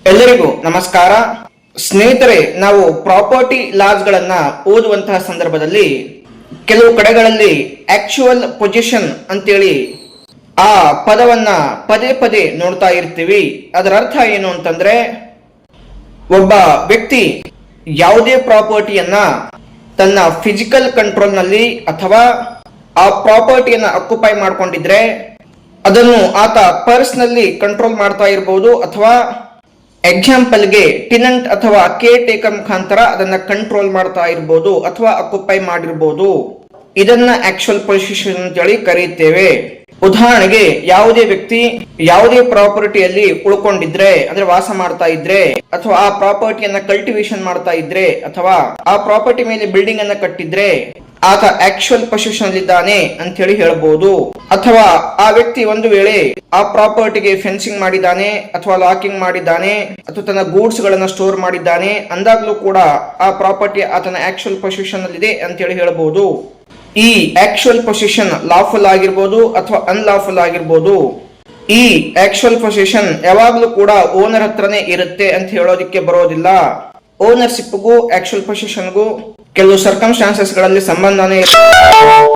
ಎಲ್ಲರಿಗೂ ನಮಸ್ಕಾರ ಸ್ನೇಹಿತರೆ. ನಾವು ಪ್ರಾಪರ್ಟಿ ಲಾಸ್ ಗಳನ್ನ ಓದುವಂತಹ ಸಂದರ್ಭದಲ್ಲಿ ಕೆಲವು ಕಡೆಗಳಲ್ಲಿ ಆಕ್ಚುಯಲ್ ಪೊಸಿಷನ್ ಅಂತೇಳಿ ಆ ಪದವನ್ನ ಪದೇ ಪದೇ ನೋಡ್ತಾ ಇರ್ತೀವಿ. ಅದರ ಅರ್ಥ ಏನು ಅಂತಂದ್ರೆ, ಒಬ್ಬ ವ್ಯಕ್ತಿ ಯಾವುದೇ ಪ್ರಾಪರ್ಟಿಯನ್ನ ತನ್ನ ಫಿಸಿಕಲ್ ಕಂಟ್ರೋಲ್ ನಲ್ಲಿ ಅಥವಾ ಆ ಪ್ರಾಪರ್ಟಿಯನ್ನ ಅಕ್ಯುಪೈ ಮಾಡ್ಕೊಂಡಿದ್ರೆ ಅದನ್ನು ಆತ ಪರ್ಸನಲಿ ಕಂಟ್ರೋಲ್ ಮಾಡ್ತಾ ಇರಬಹುದು, ಅಥವಾ ಎಕ್ಸಾಂಪಲ್ಗೆ ಟೆನೆಂಟ್ ಅಥವಾ ಕೇರ್ ಟೇಕರ್ ಮುಖಾಂತರ ಅದನ್ನ ಕಂಟ್ರೋಲ್ ಮಾಡ್ತಾ ಇರಬಹುದು ಅಥವಾ ಅಕ್ಯುಪೈ ಮಾಡಿರಬಹುದು. ಇದನ್ನ ಆಕ್ಚುಯಲ್ ಪೊಸಿಷನ್ ಅಂತ ಹೇಳಿ ಕರೆಯುತ್ತೇವೆ. ಉದಾಹರಣೆಗೆ, ಯಾವುದೇ ವ್ಯಕ್ತಿ ಯಾವುದೇ ಪ್ರಾಪರ್ಟಿಯಲ್ಲಿ ಉಳ್ಕೊಂಡಿದ್ರೆ ಅಂದ್ರೆ ವಾಸ ಮಾಡ್ತಾ ಇದ್ರೆ, ಅಥವಾ ಆ ಪ್ರಾಪರ್ಟಿಯನ್ನ ಕಲ್ಟಿವೇಶನ್ ಮಾಡ್ತಾ ಇದ್ರೆ, ಅಥವಾ ಆ ಪ್ರಾಪರ್ಟಿ ಮೇಲೆ ಬಿಲ್ಡಿಂಗ್ ಅನ್ನ ಕಟ್ಟಿದ್ರೆ ಆತ ಆಕ್ಚುಯಲ್ ಪೊಸಿಷನ್ ಇದ್ದಾನೆ ಅಂತ ಹೇಳಿ ಹೇಳಬಹುದು. ಅಥವಾ ಆ ವ್ಯಕ್ತಿ ಒಂದು ವೇಳೆ ಆ ಪ್ರಾಪರ್ಟಿಗೆ ಫೆನ್ಸಿಂಗ್ ಮಾಡಿದ್ದಾನೆ ಅಥವಾ ಲಾಕಿಂಗ್ ಮಾಡಿದ್ದಾನೆ ಅಥವಾ ತನ್ನ ಗೂಡ್ಸ್ ಗಳನ್ನ ಸ್ಟೋರ್ ಮಾಡಿದ್ದಾನೆ ಅಂದಾಗ್ಲೂ ಕೂಡ ಆ ಪ್ರಾಪರ್ಟಿ ಆತನ ಆಕ್ಚುಯಲ್ ಪೊಸಿಷನ್ ಅಲ್ಲಿ ಇದೆ ಅಂತ ಹೇಳಿ ಹೇಳಬಹುದು. ಈ ಆಕ್ಚುಯಲ್ ಪೊಸಿಷನ್ ಲಾಫುಲ್ ಆಗಿರ್ಬೋದು ಅಥವಾ ಅನ್ಲಾಫುಲ್ ಆಗಿರ್ಬೋದು. ಈ ಆಕ್ಚುಯಲ್ ಪೊಸಿಷನ್ ಯಾವಾಗ್ಲೂ ಕೂಡ ಓನರ್ ಹತ್ರನೇ ಇರುತ್ತೆ ಅಂತ ಹೇಳೋದಿಕ್ಕೆ ಬರೋದಿಲ್ಲ. ಓನರ್ಶಿಪ್ಗೂ ಆಕ್ಚುಯಲ್ ಪೊಸಿಷನ್ಗೂ ಕೆಲವು ಸರ್ಕಮ್ಸ್ಟಾನ್ಸಸ್ ಗಳಲ್ಲಿ ಸಂಬಂಧನೇ